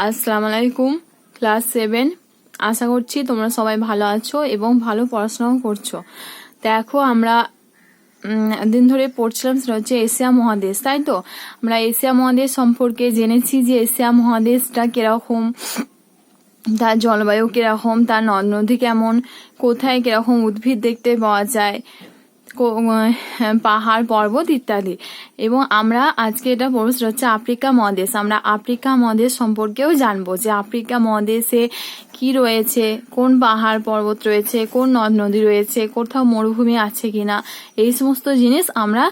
আসসালামু আলাইকুম। ক্লাস 7 আশা করছি তোমরা সবাই ভালো আছো এবং ভালো পড়াশোনাও করছো। দেখো আমরা দিন ধরে পড়ছিলাম, সেটা হচ্ছে এশিয়া মহাদেশ, তাই তো। আমরা এশিয়া মহাদেশ সম্পর্কে জেনেছি যে এশিয়া মহাদেশটা কিরকম, তার জলবায়ু কিরকম, তার নদ নদী কেমন, কোথায় কিরকম উদ্ভিদ দেখতে পাওয়া যায়, পাহাড় পর্বত ইত্যাদি। এবং আমরা আজকে এটা পড়বো, সেটা হচ্ছে আফ্রিকা মহাদেশ। আমরা আফ্রিকা মহাদেশ সম্পর্কেও জানবো যে আফ্রিকা মহাদেশে কি রয়েছে, কোন পাহাড় পর্বত রয়েছে, কোন নদ নদী রয়েছে, কোথাও মরুভূমি আছে কিনা, এই সমস্ত জিনিস আমরা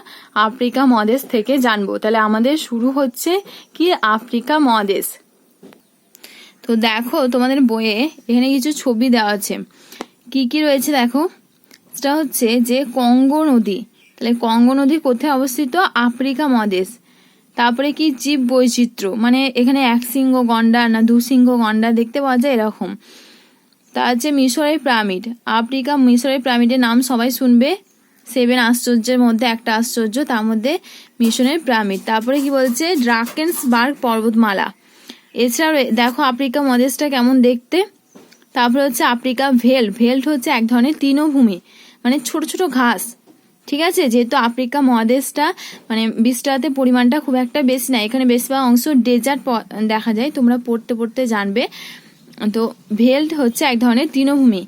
আফ্রিকা মহাদেশ থেকে জানবো। তাহলে আমাদের শুরু হচ্ছে কি আফ্রিকা মহাদেশ। তো দেখো তোমাদের বইয়ে এখানে কিছু ছবি দেওয়া আছে, কি কি রয়েছে দেখো। সেটা হচ্ছে যে কঙ্গো নদী, তাহলে কঙ্গো নদী কোথায় অবস্থিত? আফ্রিকা মহাদেশ। তারপরে কি জীব বৈচিত্র্য, মানে এখানে এক সিংহ গন্ডার না দু সিংহ গন্ডার দেখতে পাওয়া যায় এরকম। তা হচ্ছে মিশরের পিরামিড, আফ্রিকা মিশরের পিরামিডের নাম সবাই শুনবে, 7 আশ্চর্যের মধ্যে একটা আশ্চর্য, তার মধ্যে মিশরের পিরামিড। তারপরে কি বলছে? ড্রাকেন্সবার্গ পর্বতমালা। এছাড়াও দেখো আফ্রিকা মহাদেশটা কেমন দেখতে। তারপরে হচ্ছে আফ্রিকা ভেল্ট, ভেল্ট হচ্ছে এক ধরনের তৃণভূমি, মানে ছোট ছোট ঘাস, ঠিক আছে। যেহেতু আফ্রিকা মহাদেশটা মানে বিস্তারের পরিমাণটা খুব একটা বেশি না, এখানে বেশিরভাগ অংশ ডেজার্ট দেখা যায়, তোমরা পড়তে পড়তে জানবে। তো ভেল্ট হচ্ছে এক ধরনের তৃণভূমি।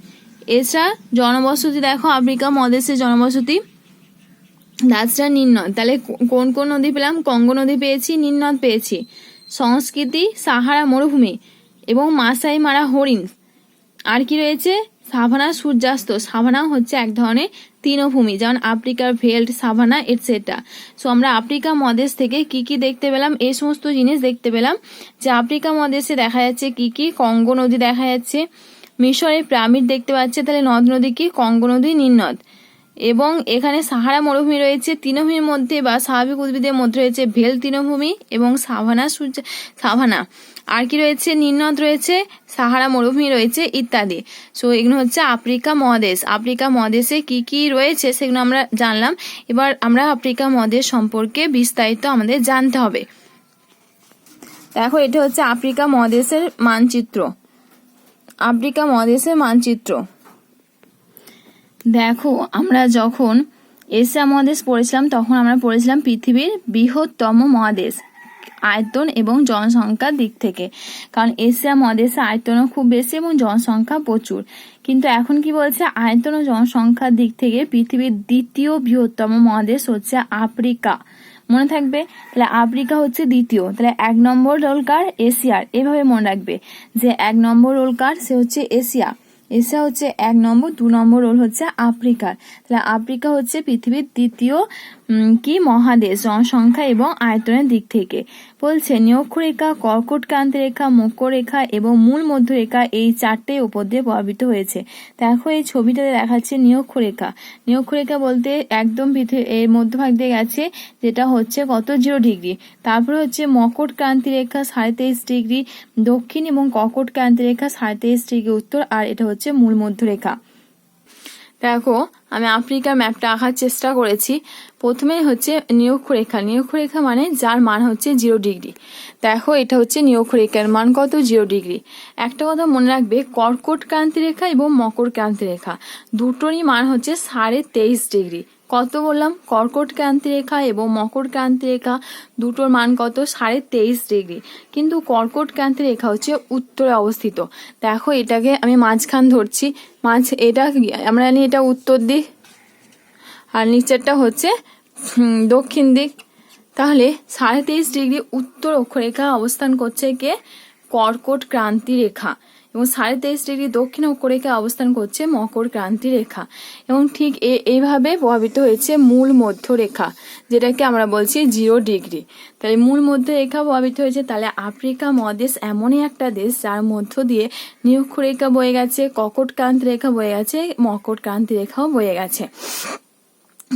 এছাড়া জনবসতি দেখো আফ্রিকা মহাদেশের জনবসতি, তাছাড়া নীলনদ। তাহলে কোন কোন নদী পেলাম? কঙ্গো নদী পেয়েছি, নীলনদ পেয়েছি। সংস্কৃতি সাহারা মরুভূমি এবং মাসাই মারা হরিণ। আর কি রয়েছে? সাভানা সূর্যাস্ত, সাভানা হচ্ছে এক ধরনের তৃণভূমি, যেমন আফ্রিকার ভেল্ট, সাভানা এটসেট্রা। সো আমরা আফ্রিকা মহাদেশ থেকে কি কি দেখতে পেলাম? এই সমস্ত জিনিস দেখতে পেলাম যে আফ্রিকা মহাদেশে দেখা যাচ্ছে কি কি, কঙ্গো নদী দেখা যাচ্ছে, মিশরের পিরামিড দেখতে পাচ্ছে, তাহলে নদ নদী কি? কঙ্গো নদী, নীলনদ। এবং এখানে সাহারা মরুভূমি রয়েছে, তৃণভূমির মধ্যে বা স্বাভাবিক উদ্ভিদের মধ্যে রয়েছে ভেল তৃণভূমি এবং সাভানা। আর কি রয়েছে? নীলনদ রয়েছে, সাহারা মরুভূমি রয়েছে ইত্যাদি। সো এগুলো হচ্ছে আফ্রিকা মহাদেশ। আফ্রিকা মহাদেশে কি কি রয়েছে সেগুলো আমরা জানলাম। এবার আমরা আফ্রিকা মহাদেশ সম্পর্কে বিস্তারিত আমাদের জানতে হবে। দেখো এটা হচ্ছে আফ্রিকা মহাদেশের মানচিত্র, আফ্রিকা মহাদেশের মানচিত্র। দেখো আমরা যখন এশিয়া মহাদেশ পড়েছিলাম তখন আমরা পড়েছিলাম পৃথিবীর বৃহত্তম মহাদেশ আয়তন এবং জনসংখ্যার দিক থেকে, কারণ এশিয়া মহাদেশে আয়তনও খুব বেশি এবং জনসংখ্যা প্রচুর। কিন্তু এখন কি বলছে? আয়তন ও জনসংখ্যার দিক থেকে পৃথিবীর দ্বিতীয় বৃহত্তম মহাদেশ হচ্ছে আফ্রিকা। মনে থাকবে, তাহলে আফ্রিকা হচ্ছে দ্বিতীয়, তাহলে 1 নম্বর রোল কার? এশিয়ার। এভাবে মনে রাখবে যে 1 নম্বর রোল কার? সে হচ্ছে এশিয়া। এশিয়া হচ্ছে 1 নম্বর, 2 নম্বর রোল হচ্ছে আফ্রিকার। তাহলে আফ্রিকা হচ্ছে পৃথিবীর দ্বিতীয় কি মহাদেশ জনসংখ্যা এবং আয়তনের দিক থেকে। বলছে নিরক্ষরেখা, কর্কটক্রান্তি রেখা, মকররেখা এবং মূল মধ্যরেখা, এই 4টে উপর দিয়ে প্রভাবিত হয়েছে। দেখো এই ছবিটাতে দেখাচ্ছে নিরক্ষরেখা। নিরক্ষরেখা বলতে একদম এর মধ্যভাগ দিয়ে গেছে, যেটা হচ্ছে কত? 0 ডিগ্রি। তারপরে হচ্ছে মকরক্রান্তি রেখা 23.5 ডিগ্রি দক্ষিণ এবং কর্কটক্রান্তি রেখা 23.5 ডিগ্রি উত্তর, আর এটা হচ্ছে মূল মধ্যরেখা। দেখো আমি আফ্রিকার ম্যাপটা আঁকার চেষ্টা করেছি। প্রথমে হচ্ছে নিরক্ষরেখা, নিরক্ষরেখা মানে যার মান হচ্ছে 0 ডিগ্রি। দেখো এটা হচ্ছে নিরক্ষরেখার মান কত? 0 ডিগ্রি। একটা কথা মনে রাখবে, কর্কটক্রান্তি রেখা এবং মকরক্রান্তি রেখা দুটোরই মান হচ্ছে 23.5 ডিগ্রি। কত বললাম? কর্কটক্রান্তি রেখা এবং মকরক্রান্তি রেখা দুটোর মান কত? 23.5 ডিগ্রি। কিন্তু কর্কটক্রান্তি রেখা হচ্ছে উত্তরে অবস্থিত। দেখো এটাকে আমি মাঝখান ধরছি, এটা আমরা জানি এটা উত্তর দিক, আর নিচেরটা হচ্ছে দক্ষিণ দিক। তাহলে 23.5 ডিগ্রি উত্তর অক্ষরেখা অবস্থান করছে কে? কর্কটক্রান্তি রেখা। এবং 23.5 ডিগ্রি দক্ষিণ অক্ষরেখা অবস্থান করছে মকরক্রান্তি রেখা। এবং ঠিক এইভাবে প্রভাবিত হয়েছে মূল মধ্যরেখা, যেটাকে আমরা বলছি 0 ডিগ্রি। তাহলে মূল মধ্যরেখা প্রভাবিত হয়েছে। তাহলে আফ্রিকা মহাদেশ এমনই একটা দেশ যার মধ্য দিয়ে নিরক্ষরেখা বয়ে গেছে, কর্কটক্রান্তি রেখা বয়ে গেছে, মকরক্রান্তি রেখাও বয়ে গেছে।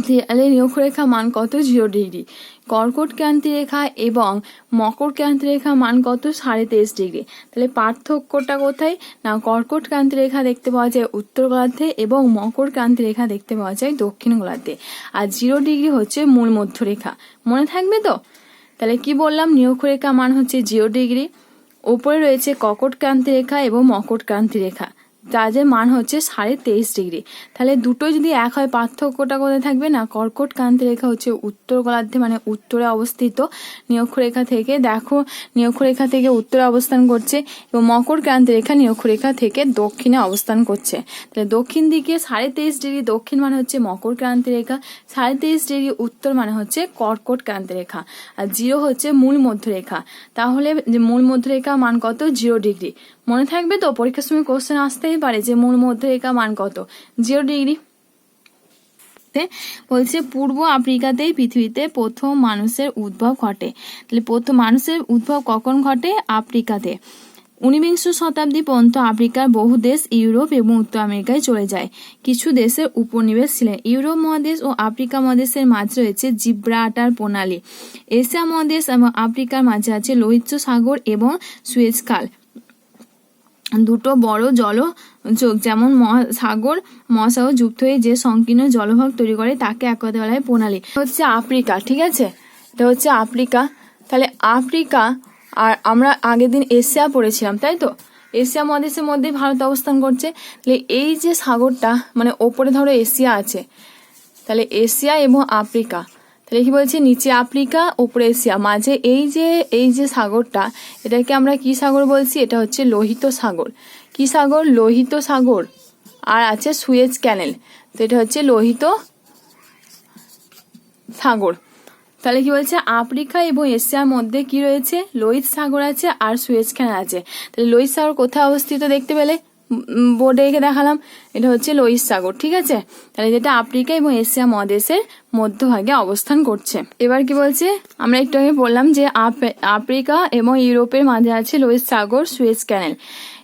তাহলে নিরক্ষরেখা মান কত? 0 ডিগ্রি। কর্কটক্রান্তি রেখা এবং মকরক্রান্তি রেখা মান কত? 23.5 ডিগ্রি। তাহলে পার্থক্যটা কোথায়? না, কর্কটক্রান্তি রেখা দেখতে পাওয়া যায় উত্তর গোলার্ধে এবং মকরক্রান্তি রেখা দেখতে পাওয়া যায় দক্ষিণ গোলার্ধে, আর 0 ডিগ্রি হচ্ছে মূল মধ্যরেখা। মনে থাকবে তো? তাহলে কি বললাম? নিরক্ষরেখা মান হচ্ছে 0 ডিগ্রি, ওপরে রয়েছে কর্কট ক্রান্তি রেখা এবং মকর ক্রান্তি রেখা, যাদের মান হচ্ছে 23.5 ডিগ্রি। তাহলে দুটো যদি এক হয়, পার্থক্যটা কোথায় থাকবে না, কর্কট ক্রান্তি রেখা হচ্ছে উত্তর গোলার্ধে মানে উত্তরে অবস্থিত নিরক্ষরেখা থেকে, দেখো নিরক্ষরেখা থেকে উত্তরে অবস্থান করছে, এবং মকর ক্রান্তি রেখা নিরক্ষরেখা থেকে দক্ষিণে অবস্থান করছে। তাহলে দক্ষিণ দিকে 23.5 ডিগ্রি দক্ষিণ মানে হচ্ছে মকর ক্রান্তি রেখা, 23.5 ডিগ্রি উত্তর মানে হচ্ছে কর্কট ক্রান্তি রেখা, আর 0 হচ্ছে মূল মধ্যরেখা। তাহলে যে মূল মধ্যরেখা মান কত, 0 ডিগ্রি। মনে থাকবে তো, পরীক্ষার সময় কোশ্চেন আসতেই পারে যে মূল মধ্যরেখা মান কত, 0 ডিগ্রি। বলছে পূর্ব আফ্রিকাতেই পৃথিবীতে প্রথম মানুষের উদ্ভব ঘটে। তাহলে প্রথম মানুষের উদ্ভব কখন ঘটে, আফ্রিকাতে। 19বিংশ শতাব্দী পর্যন্ত আফ্রিকার বহু দেশ ইউরোপ এবং উত্তর আমেরিকায় চলে যায়। কিছু দেশের উপনিবেশ ছিলেন। ইউরোপ মহাদেশ ও আফ্রিকা মহাদেশের মাঝে রয়েছে জিব্রাল্টার প্রণালী। এশিয়া মহাদেশ এবং আফ্রিকার মাঝে আছে লোহিত সাগর এবং সুয়েজ খাল, দুটো বড় জলযোগ যেমন সাগর মহাসাগর যুক্ত হয়ে যে সংকীর্ণ জলভাগ তৈরি করে তাকে এক কথায় বলা হয় প্রণালী। হচ্ছে আফ্রিকা, ঠিক আছে, এটা হচ্ছে আফ্রিকা। তাহলে আফ্রিকা, আর আমরা আগের দিন এশিয়া পড়েছিলাম, তাই তো, এশিয়া মহাদেশের মধ্যে ভারত অবস্থান করছে। তাহলে এই যে সাগরটা মানে ওপরে ধরো এশিয়া আছে, তাহলে এশিয়া এবং আফ্রিকা, তাহলে কি বলছি, নিচে আফ্রিকা ওপরে এশিয়া, মাঝে এই যে সাগরটা, এটাকে আমরা কি সাগর বলছি, এটা হচ্ছে লোহিত সাগর। কি সাগর, লোহিত সাগর। আর আছে সুয়েজ ক্যানেল, তো এটা হচ্ছে লোহিত সাগর। তাহলে কি বলছে, আফ্রিকা এবং এশিয়ার মধ্যে কি রয়েছে, লোহিত সাগর আছে আর সুয়েজ ক্যানেল আছে। তাহলে লোহিত সাগর কোথায় অবস্থিত দেখতে পেলে, বোর্ডে এঁকে দেখালাম, এটা হচ্ছে লোহিত সাগর, ঠিক আছে। তাহলে যেটা আফ্রিকা এবং এশিয়া মহাদেশের মধ্যভাগে অবস্থান করছে। এবার কি বলছে, আমরা একটু আগে বললাম যে আফ্রিকা এবং ইউরোপের মাঝে আছে লোহিত সাগর, সুয়েজ ক্যানেল।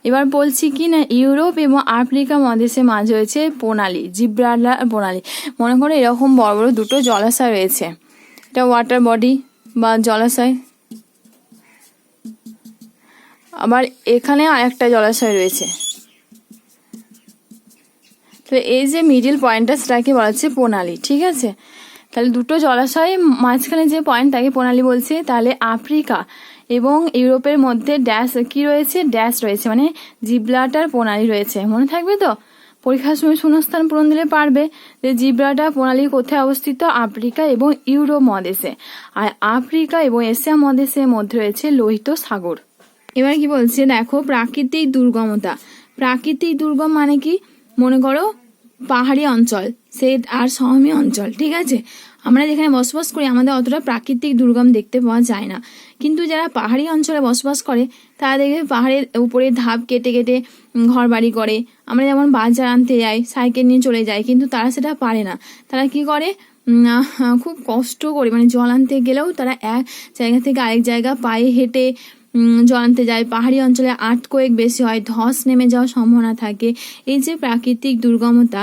এবার বলছি কি না, ইউরোপ এবং আফ্রিকা মহাদেশের মাঝে রয়েছে প্রণালী, জিব্রাল্টার প্রণালী। মনে করো এরকম বড় বড় দুটো জলাশয় রয়েছে, এটা ওয়াটার বডি বা জলাশয়, আবার এখানে আর একটা জলাশয় রয়েছে। তো এই যে মিডিল পয়েন্টটা সেটাকে বলা হচ্ছে প্রণালী, ঠিক আছে। তাহলে দুটো জলাশয় মাঝখানে যে পয়েন্ট তাকে প্রণালী বলছে। তাহলে আফ্রিকা এবং ইউরোপের মধ্যে ড্যাশ কি রয়েছে, ড্যাশ রয়েছে, মানে জিব্রাল্টার প্রণালী রয়েছে। মনে থাকবে তো, পরীক্ষার সময় শূন্যস্থান পূরণ দিলে পারবে যে জিব্রাল্টার প্রণালী কোথায় অবস্থিত, আফ্রিকা এবং ইউরোপ মহাদেশে। আর আফ্রিকা এবং এশিয়া মহাদেশের মধ্যে রয়েছে লোহিত সাগর। এবার কি বলছে দেখো, প্রাকৃতিক দুর্গমতা। প্রাকৃতিক দুর্গম মানে কি, মনে করো পাহাড়ি অঞ্চল সেট আর সমভূমি অঞ্চল, ঠিক আছে। আমরা যেখানে বসবাস করি আমাদের অতটা প্রাকৃতিক দুর্গম দেখতে পাওয়া যায় না, কিন্তু যারা পাহাড়ি অঞ্চলে বসবাস করে তারা দেখবে পাহাড়ের উপরে ধাপ কেটে কেটে ঘর বাড়ি করে। আমরা যেমন বাজার আনতে যাই সাইকেল নিয়ে চলে যাই, কিন্তু তারা সেটা পারে না। তারা কি করে, খুব কষ্ট করে, মানে জল আনতে গেলেও তারা এক জায়গা থেকে আরেক জায়গা পায়ে হেঁটে জল আনতে যায়। পাহাড়ি অঞ্চলে আর্থকোয়েক বেশি হয়, ধস নেমে যাওয়ার সম্ভাবনা থাকে। এই যে প্রাকৃতিক দুর্গমতা,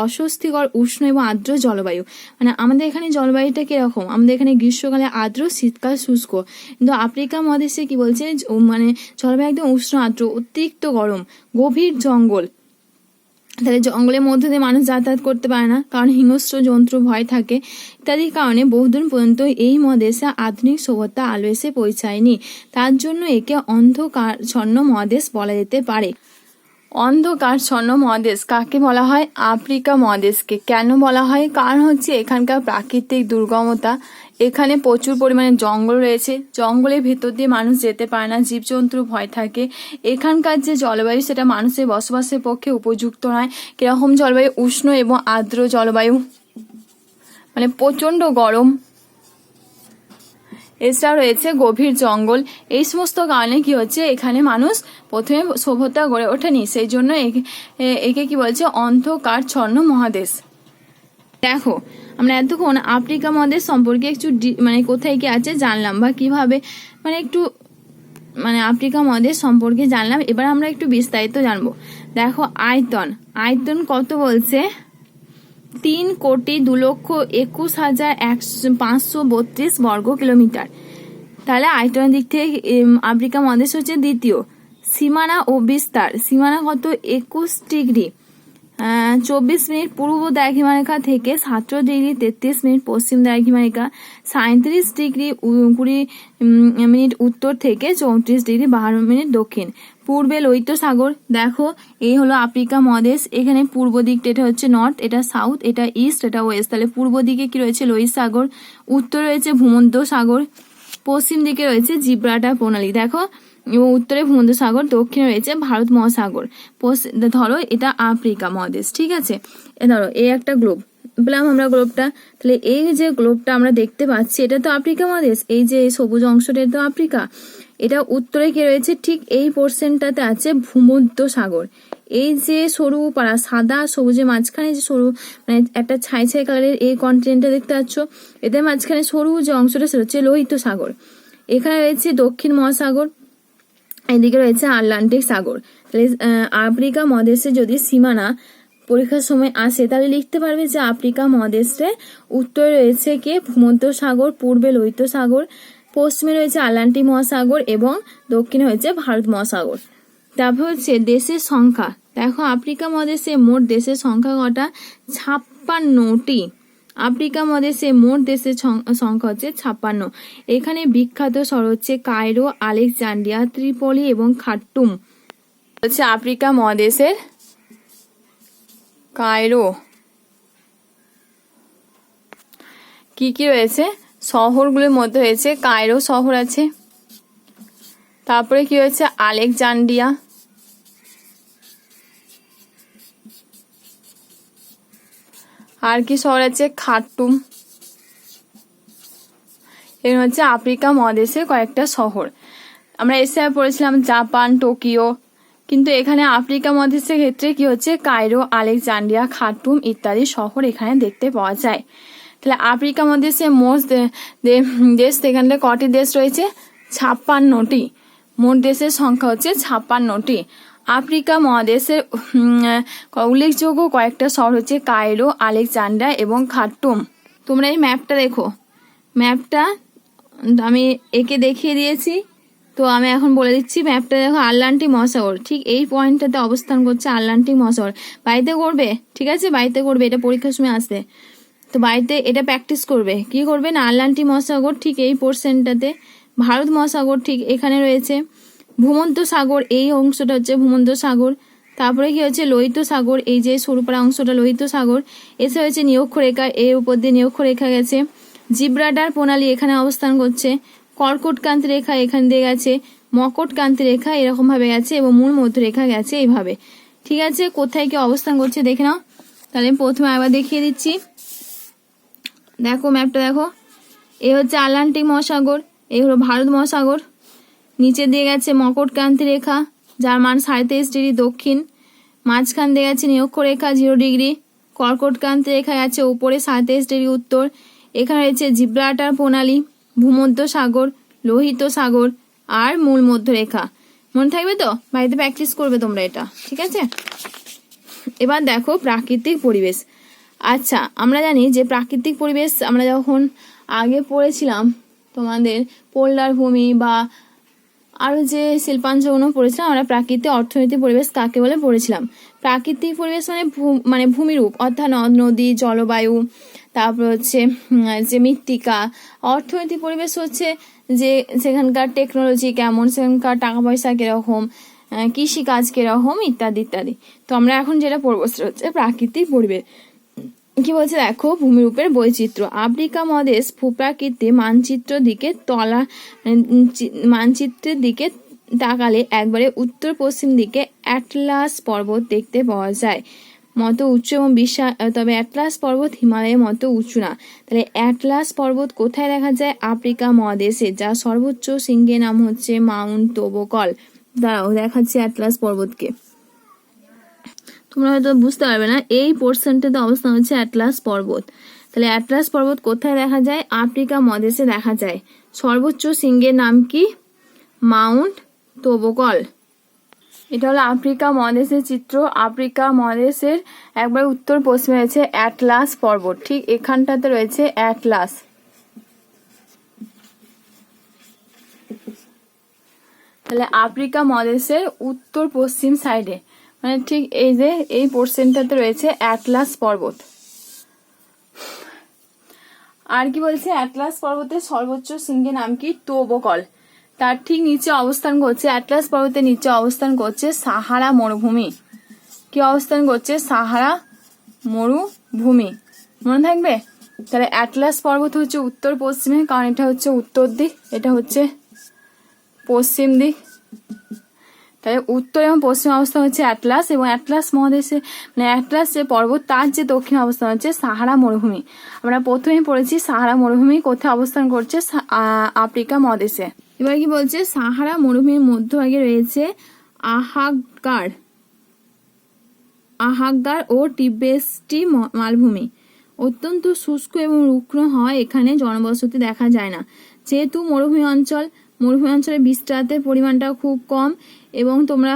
অস্বস্তিকর উষ্ণ এবং আর্দ্র জলবায়ু, মানে আমাদের এখানে জলবায়ুটা কিরকম, আমাদের এখানে গ্রীষ্মকালে আর্দ্র, শীতকাল শুষ্ক, কিন্তু আফ্রিকা মহাদেশে কি বলছে, মানে জলবায়ু একদম উষ্ণ আর্দ্র, অতিরিক্ত গরম, গভীর জঙ্গল। তাহলে জঙ্গলের মধ্যে দিয়ে মানুষ যাতায়াত করতে পারে না, কারণ হিংস্র জন্তু ভয় থাকে ইত্যাদির কারণে বহুদূর পর্যন্ত এই মহাদেশে আধুনিক সভ্যতা আলো এসে পৌঁছায়নি। তার জন্য একে অন্ধকারচ্ছন্ন মহাদেশ বলা যেতে পারে। অন্ধকারচ্ছন্ন মহাদেশ কাকে বলা হয়, আফ্রিকা মহাদেশকে। কেন বলা হয়, কারণ হচ্ছে এখানকার প্রাকৃতিক দুর্গমতা, এখানে প্রচুর পরিমাণে জঙ্গল রয়েছে, জঙ্গলের ভেতর দিয়ে মানুষ যেতে পারে না, জীবজন্তুর ভয় থাকে। এখানকার যে জলবায়ু সেটা মানুষের বসবাসের পক্ষে উপযুক্ত নয়। কিরকম জলবায়ু, উষ্ণ এবং আর্দ্র জলবায়ু, মানে প্রচন্ড গরম। এছাড়া রয়েছে গভীর জঙ্গল। এই সমস্ত কারণে কি হচ্ছে, এখানে মানুষ প্রথমে সভ্যতা গড়ে ওঠেনি, সেই জন্য একে কি বলছে, অন্ধকারচ্ছন্ন মহাদেশ। দেখো আমরা এতক্ষণ আফ্রিকা মহাদেশ সম্পর্কে একটু মানে কোথায় কি আছে জানলাম, বা কিভাবে মানে একটু মানে আফ্রিকা মহাদেশ সম্পর্কে জানলাম। এবার আমরা একটু বিস্তারিত জানবো। দেখো আয়তন কত বলছে, 3,02,21,532 বর্গ কিলোমিটার। তাহলে আয়তনের দিক থেকে আফ্রিকা মহাদেশ হচ্ছে দ্বিতীয়। সীমানা ও বিস্তার, সীমানা কত, 21 ডিগ্রি 24 মিনিট পূর্ব দ্রাঘিমারেখা থেকে 17 ডিগ্রি 33 মিনিট পশ্চিম দ্রাঘিমারেখা, 37 ডিগ্রি 20 মিনিট উত্তর থেকে 34 ডিগ্রি 12 মিনিট দক্ষিণ। পূর্বে লোহিত সাগর। দেখো এই হলো আফ্রিকা মহাদেশ, এখানে পূর্ব দিকটা এটা হচ্ছে নর্থ, এটা সাউথ, এটা ইস্ট, এটা ওয়েস্ট। তাহলে পূর্ব দিকে কি রয়েছে? লোহিত সাগর। উত্তরে রয়েছে ভূমধ্য সাগর, পশ্চিম দিকে রয়েছে জিব্রাল্টার প্রণালী। দেখো এবং উত্তরে ভূমধ্য সাগর, দক্ষিণে রয়েছে ভারত মহাসাগর। ধরো এটা আফ্রিকা মহাদেশ, ঠিক আছে। ধরো এই একটা গ্লোব পেলাম আমরা গ্লোবটা। তাহলে এই যে গ্লোবটা আমরা দেখতে পাচ্ছি এটা তো আফ্রিকা মহাদেশ, এই যে সবুজ অংশটা তো আফ্রিকা। এটা উত্তরে কি রয়েছে? ঠিক এই পোর্শনটাতে আছে ভূমধ্য সাগর। এই যে সরু পাড়া সাদা সবুজের মাঝখানে যে সরু মানে একটা ছাই ছাই কালারের এই কন্টিনেন্টটা দেখতে পাচ্ছ, এদের মাঝখানে সরু যে অংশটা সেটা হচ্ছে লোহিত সাগর। এখানে রয়েছে দক্ষিণ মহাসাগর, এদিকে রয়েছে আটলান্টিক সাগর। তাহলে আফ্রিকা মহাদেশে যদি সীমানা পরীক্ষার সময় আসে তাহলে লিখতে পারবে যে আফ্রিকা মহাদেশে উত্তরে রয়েছে কে? ভূমধ্য সাগর, পূর্বে লোহিত সাগর, পশ্চিমে রয়েছে আটলান্টিক মহাসাগর এবং দক্ষিণে হয়েছে ভারত মহাসাগর। তারপর হচ্ছে দেশের সংখ্যা। দেখো আফ্রিকা মহাদেশে মোট দেশের সংখ্যা কটা? 56টি। আফ্রিকা মহাদেশে মোট দেশের সংখ্যা হচ্ছে 56। এখানে বিখ্যাত শহর হচ্ছে কায়রো, আলেকজান্দ্রিয়া, ত্রিপলি এবং খার্টুম। হচ্ছে আফ্রিকা মহাদেশের কায়রো। কি কি রয়েছে? শহরগুলোর মধ্যে রয়েছে কায়রো শহর আছে, তারপরে কি হয়েছে? আলেকজান্দ্রিয়া, আর কি শহর আছে? খার্টুম। এর হচ্ছে আফ্রিকা মহাদেশের কয়েকটা শহর। আমরা এসে পড়েছিলাম জাপান, টোকিও, কিন্তু এখানে আফ্রিকা মহাদেশের ক্ষেত্রে কি হচ্ছে? কায়রো, আলেকজান্দ্রিয়া, খার্টুম ইত্যাদি শহর এখানে দেখতে পাওয়া যায়। তাহলে আফ্রিকা মহাদেশে মোট দেশ এখানে কটি দেশ রয়েছে? 56টি। মোট দেশের সংখ্যা হচ্ছে 56টি। আফ্রিকা মহাদেশের উল্লেখযোগ্য কয়েকটা শহর হচ্ছে কায়রো, আলেকজান্দ্রিয়া এবং খার্টুম। তোমরা এই ম্যাপটা দেখো, ম্যাপটা আমি একে দেখিয়ে দিয়েছি, তো আমি এখন বলে দিচ্ছি ম্যাপটা দেখো। আটলান্টিক মহাসাগর ঠিক এই পয়েন্টটাতে অবস্থান করছে আটলান্টিক মহাসাগর। বাড়িতে করবে, ঠিক আছে, বাড়িতে করবে, এটা পরীক্ষার সময় আসবে, তো বাড়িতে এটা প্র্যাকটিস করবে। কি করবে না, আটলান্টিক মহাসাগর ঠিক এই পোর্শনটাতে, ভারত মহাসাগর ঠিক এখানে রয়েছে, ভূমধ্য সাগর এই অংশটা হচ্ছে ভূমধ্য সাগর, তারপরে কি হচ্ছে লোহিত সাগর, এই যে সরুপাড়া অংশটা লোহিত সাগর, এসে হয়েছে নিরক্ষরেখা, এর উপর দিয়ে নিরক্ষরেখা গেছে, জিব্রাল্টার প্রণালী এখানে অবস্থান করছে, কর্কটক্রান্তি রেখা এখান দিয়ে গেছে, মকরক্রান্তি রেখা এরকম ভাবে গেছে এবং মূল মধ্যরেখা গেছে এইভাবে, ঠিক আছে। কোথায় কি অবস্থান করছে দেখে নাও। তাহলে প্রথমে আবার দেখিয়ে দিচ্ছি, দেখো ম্যাপটা দেখো। এই হচ্ছে আটলান্টিক মহাসাগর, এই হলো ভারত মহাসাগর, নিচে দিয়ে গেছে মকরক্রান্তি রেখা যার মান 23.5 ডিগ্রি দক্ষিণ, মাঝখান দিয়ে গেছে নিরক্ষরেখা 0 ডিগ্রি, কর্কটক্রান্তি রেখা গেছে উপরে 27 ডিগ্রি উত্তর, এখানে রয়েছে জিব্রাল্টার প্রণালী, ভূমধ্য সাগর, লোহিত সাগর আর মূল মধ্যরেখা। মনে থাকবে তো? বাড়িতে প্র্যাকটিস করবে তোমরা এটা, ঠিক আছে। এবার দেখো প্রাকৃতিক পরিবেশ। আচ্ছা, আমরা জানি যে প্রাকৃতিক পরিবেশ আমরা যখন আগে পড়েছিলাম তোমাদের পোলার ভূমি বা আরো যে শিল্পাঞ্চলগুলো পড়েছিলাম, আমরা প্রাকৃতিক অর্থনৈতিক পরিবেশ কাকে বলে পড়েছিলাম। প্রাকৃতিক পরিবেশ মানে ভূমিরূপ, অর্থাৎ নদ নদী, জলবায়ু, তারপর হচ্ছে যে মৃত্তিকা। অর্থনৈতিক পরিবেশ হচ্ছে যে সেখানকার টেকনোলজি কেমন, সেখানকার টাকা পয়সা কিরকম, কৃষিকাজ কিরকম ইত্যাদি ইত্যাদি। তো আমরা এখন যেটা পড়বো সেটা হচ্ছে প্রাকৃতিক পরিবেশ। কি বলছে দেখো, ভূমিরূপের বৈচিত্র্য। আফ্রিকা মহাদেশ ভূপ্রাকৃতি মানচিত্রের দিকে তাকালে একবারে উত্তর পশ্চিম দিকে অ্যাটলাস পর্বত দেখতে পাওয়া যায়, মতো উঁচু এবং বিশাল, তবে অ্যাটলাস পর্বত হিমালয়ের মতো উঁচু না। তাহলে অ্যাটলাস পর্বত কোথায় দেখা যায়? আফ্রিকা মহাদেশে, যার সর্বোচ্চ শৃঙ্গের নাম হচ্ছে মাউন্ট তোবকল। দাঁড়াও দেখাচ্ছি অ্যাটলাস পর্বতকে, তোমরা হয়তো বুঝতে পারবে না, এই পোর্শনটাতে অবস্থান হচ্ছে অ্যাটলাস পর্বত। তাহলে অ্যাটলাস পর্বত কোথায় দেখা যায়? আফ্রিকা মহাদেশে দেখা যায়। সর্বোচ্চ শৃঙ্গের নাম কি? মাউন্ট তোবকল। এটা হলো আফ্রিকা মহাদেশের চিত্র। আফ্রিকা মহাদেশের একবার উত্তর পশ্চিমে রয়েছে অ্যাটলাস পর্বত, ঠিক এখানটাতে রয়েছে অ্যাটলাস। তাহলে আফ্রিকা মহাদেশের উত্তর পশ্চিম সাইডে মানে ঠিক এই যে এই পোর্শনটাতে রয়েছে অ্যাটলাস পর্বত। আর কি বলছে, অ্যাটলাস পর্বতের সর্বোচ্চ শৃঙ্গের নাম কি? তোবকল। তার ঠিক নিচে অবস্থান করছে, অ্যাটলাস পর্বতের নিচে অবস্থান করছে সাহারা মরুভূমি। কি অবস্থান করছে? সাহারা মরুভূমি, মনে থাকবে। তাহলে অ্যাটলাস পর্বত হচ্ছে উত্তর পশ্চিমে, কারণ এটা হচ্ছে উত্তর দিক, এটা হচ্ছে পশ্চিম দিক। তাহলে উত্তর এবং পশ্চিম অবস্থান হচ্ছে অ্যাটলাস, এবং অ্যাটলাস মহাদেশে মানে অ্যাটলাস যে পর্বত তার যে দক্ষিণ অবস্থান হচ্ছে সাহারা মরুভূমি। আমরা প্রথমেই পড়েছি সাহারা মরুভূমি কোথায় অবস্থান করছে? আফ্রিকা মহাদেশে। এবার কি বলছে? সাহারা মরুভূমির মধ্যভাগে রয়েছে আহাগগার ও টিবেস্টি মালভূমি। অত্যন্ত শুষ্ক এবং রুক্ষ হয়, এখানে জনবসতি দেখা যায় না। যেহেতু মরুভূমি অঞ্চলে বৃষ্টিপাতের পরিমাণটা খুব কম, এবং তোমরা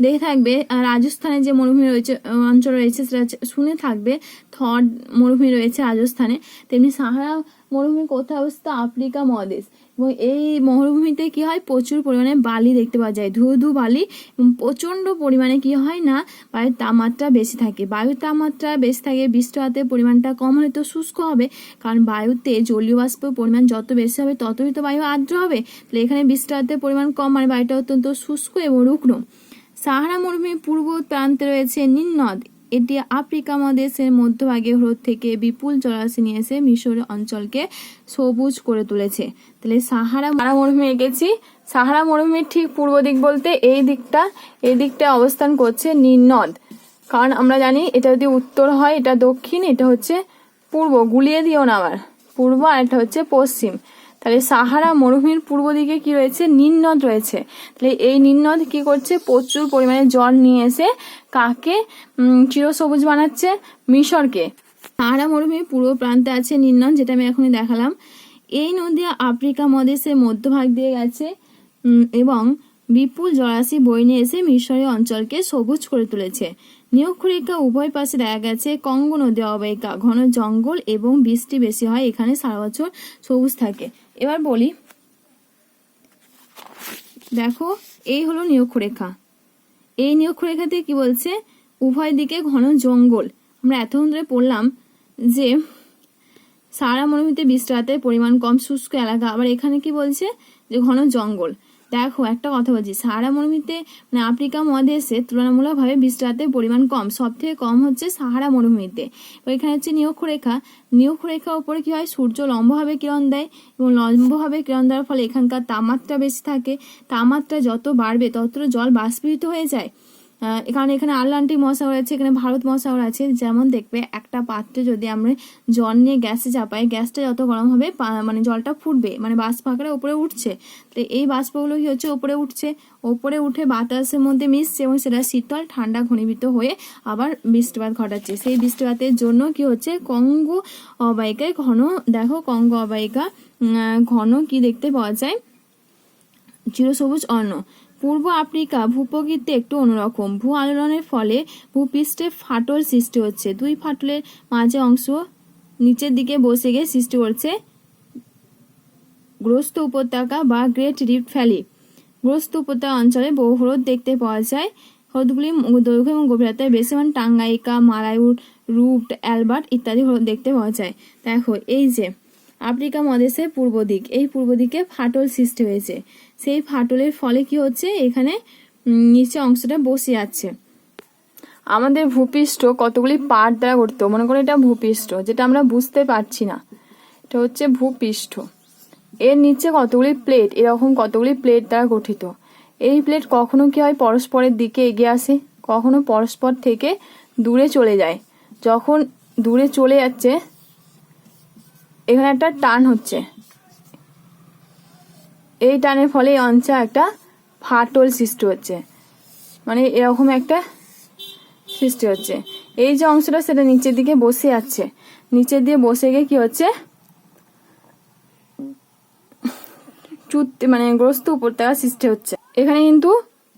দেখে থাকবে রাজস্থানে যে মরুভূমি রয়েছে অঞ্চল রয়েছে সেটা শুনে থাকবে, থর মরুভূমি রয়েছে রাজস্থানে। তেমনি সাহারা মরুভূমি কোথায় অবস্থিত? আফ্রিকা মহাদেশ। এবং এই মরুভূমিতে কি হয়? প্রচুর পরিমাণে বালি দেখতে পাওয়া যায়, ধু বালি, এবং প্রচন্ড পরিমাণে কি হয় না, বায়ুর তাপমাত্রা বেশি থাকে। বায়ুর তাপমাত্রা বেশি থাকে, বৃষ্টিপাতের পরিমাণটা কম হলে তো শুষ্ক হবে, কারণ বায়ুতে জলীয় বাষ্পের পরিমাণ যত বেশি হবে ততই তো বায়ু আর্দ্র হবে। তাহলে এখানে বৃষ্টিপাতের পরিমাণ কম, মানে বায়ুটা অত্যন্ত শুষ্ক এবং রুগ্ন। সাহারা মরুভূমির পূর্ব প্রান্তে রয়েছে নীল নদ। এটি আফ্রিকা মহাদেশের মধ্যভাগে হ্রদ থেকে বিপুল জলাশয় নিয়ে এসে মিশর অঞ্চলকে সবুজ করে তুলেছে। তাহলে সাহারা মরুভূমি এঁকেছি। সাহারা মরুভূমির ঠিক পূর্ব দিক বলতে এই দিকটা অবস্থান করছে নীল নদ, কারণ আমরা জানি এটা যদি উত্তর হয় এটা দক্ষিণ, এটা হচ্ছে পূর্ব, গুলিয়ে দিও না আবার, পূর্ব, আর এটা হচ্ছে পশ্চিম। তাহলে সাহারা মরুভূমির পূর্ব দিকে কি রয়েছে? নীল নদ রয়েছে। তাহলে এই নীল নদ কি করছে? প্রচুর পরিমাণে জল নিয়ে এসে কাকে চিরসবুজ বানাচ্ছে? মিশরকে। সাহারা মরুভূমির পূর্ব প্রান্তে আছে নীল নদ, যেটা আমি এখনই দেখালাম। এই নদী আফ্রিকা মহাদেশের মধ্যভাগ দিয়ে গেছে এবং বিপুল জলাশয় বয়ে নিয়ে এসে মিশরীয় অঞ্চলকে সবুজ করে তুলেছে। নিরক্ষরেখা উভয় পাশে দেখা গেছে কঙ্গো নদী অববাহিকা, ঘন জঙ্গল এবং বৃষ্টি বেশি হয়, এখানে সারা বছর সবুজ থাকে। এবার বলি, দেখো এই হলো নিরক্ষরেখা। এই নিরক্ষরেখাতে কি বলছে? উভয় দিকে ঘন জঙ্গল। আমরা এতক্ষণ ধরে পড়লাম যে সাহারা মরুভূমিতে বৃষ্টিপাতের পরিমাণ কম, শুষ্ক এলাকা। আবার এখানে কি বলছে? যে ঘন জঙ্গল। দেখো একটা কথা বলছি, সাহারা মরুভূমিতে মানে আফ্রিকা মহাদেশে তুলনামূলকভাবে বৃষ্টিপাতের পরিমাণ কম, সব থেকে কম হচ্ছে সাহারা মরুভূমিতে। এখানে হচ্ছে নিরক্ষরেখা। নিরক্ষরেখার উপরে কি হয়? সূর্য লম্বভাবে কিরণ দেয়, এবং লম্বভাবে কিরণ দেওয়ার ফলে এখানকার তাপমাত্রা বেশি থাকে। তাপমাত্রা যত বাড়বে তত জল বাষ্পীভূত হয়ে যায়। কারণ এখানে আটলান্টিক মহাসাগর আছে, এখানে ভারত মহাসাগর আছে। যেমন দেখবে একটা পাত্রে যদি আমরা জল নিয়ে গ্যাসে চাপাই, গ্যাসটা যত গরম হবে মানে জলটা ফুটবে, মানে বাষ্প আকারে উপরে উঠছে। তো এই বাষ্পগুলো কি হচ্ছে? উপরে উঠছে, উপরে উঠে বাতাসের মধ্যে মিশছে, এবং সেটা শীতল ঠান্ডা ঘনীভূত হয়ে আবার বৃষ্টিপাত ঘটাচ্ছে। সেই বৃষ্টিপাতের জন্য কি হচ্ছে? কঙ্গো অববাহিকায় ঘন, দেখো কঙ্গো অববাহিকা ঘন কি দেখতে পাওয়া যায়? চিরসবুজ অরণ্য। পূর্ব আফ্রিকা ভূপ্রকৃতি একটু অন্যরকম। ভূ আলোড়নের ফলে ভূপৃষ্ঠে ফাটল সৃষ্টি হচ্ছে। দুই ফাটলের মাঝে অংশ নিচের দিকে বসে গিয়ে সৃষ্টি করছে গ্রস্ত উপত্যকা বা গ্রেট রিফট ভ্যালি। গ্রস্ত উপত্যকা অঞ্চলে বহু হ্রদ দেখতে পাওয়া যায়। হ্রদগুলি দৈর্ঘ্য এবং গভীরতায় বেশি, মানে টাঙ্গাইকা, মালাউট, রুট, অ্যালবার্ট ইত্যাদি হ্রদ দেখতে পাওয়া যায়। দেখো এই যে আফ্রিকা মহাদেশের পূর্ব দিক, এই পূর্ব দিকে ফাটল সৃষ্টি হয়েছে। সেই ফাটলের ফলে কি হচ্ছে? এখানে নিচে অংশটা বসে যাচ্ছে। আমাদের ভূপৃষ্ঠ কতগুলি পার্ট দ্বারা গঠিত। মনে করো এটা ভূপৃষ্ঠ, যেটা আমরা বুঝতে পারছি না, এটা হচ্ছে ভূপৃষ্ঠ। এর নিচে কতগুলি প্লেট, এরকম কতগুলি প্লেট দ্বারা গঠিত। এই প্লেট কখনো কি হয়? পরস্পরের দিকে এগিয়ে আসে, কখনো পরস্পর থেকে দূরে চলে যায়। যখন দূরে চলে যাচ্ছে, এখানে একটা টান হচ্ছে, এই টানের ফলে এই অঞ্চলে একটা ফাটল সৃষ্টি হচ্ছে, মানে এরকম একটা সৃষ্টি হচ্ছে। এই যে অংশটা সেটা নিচের দিকে বসে যাচ্ছে, নিচের দিয়ে বসে গিয়ে কি হচ্ছে? মানে গ্রস্ত উপত্যকা সৃষ্টি হচ্ছে। এখানে কিন্তু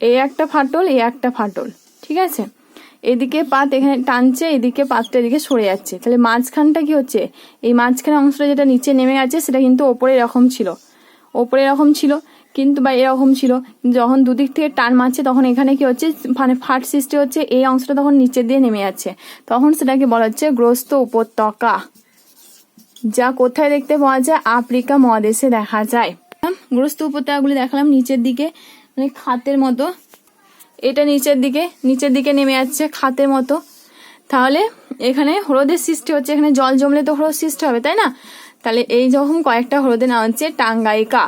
এই একটা ফাটল, এই একটা ফাটল, ঠিক আছে? এদিকে পাত এখানে টানছে, এদিকে পাতটা এদিকে সরে যাচ্ছে। তাহলে মাঝখানটা কি হচ্ছে? এই মাঝখানে অংশটা যেটা নিচে নেমে গেছে সেটা কিন্তু ওপরে এরকম ছিল, ওপরে এরকম ছিল, কিন্তু বা এরকম ছিল, যখন দুদিক থেকে টান মারছে তখন এখানে কি হচ্ছে, মানে ফাট সৃষ্টি হচ্ছে, এই অংশটা তখন নিচের দিয়ে নেমে যাচ্ছে, তখন সেটাকে বলা হচ্ছে গ্রস্ত উপত্যকা, যা কোথায় দেখতে পাওয়া যায়, আফ্রিকা মহাদেশে দেখা যায়। গ্রস্ত উপত্যকাগুলি দেখালাম নিচের দিকে, মানে খাতের মতো, এটা নিচের দিকে নেমে যাচ্ছে খাতের মতো। তাহলে এখানে হ্রদের সৃষ্টি হচ্ছে, এখানে জল জমলে তো হ্রদ সৃষ্টি হবে, তাই না? তাহলে এই যখন কয়েকটা হ্রদের নাম হচ্ছে টাঙ্গাইকা,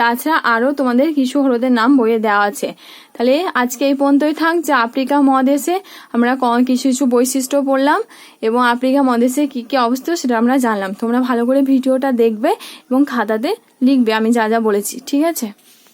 তাছাড়া আরো তোমাদের কিছু হ্রদের নাম বইয়ে দেওয়া আছে। তাহলে আজকে এই পর্যন্তই থাক, যে আফ্রিকা মহাদেশে আমরা কিছু কিছু বৈশিষ্ট্য পড়লাম এবং আফ্রিকা মহাদেশে কি কি অবস্থা সেটা আমরা জানলাম। তোমরা ভালো করে ভিডিওটা দেখবে এবং খাতাতে লিখবে আমি যা যা বলেছি, ঠিক আছে?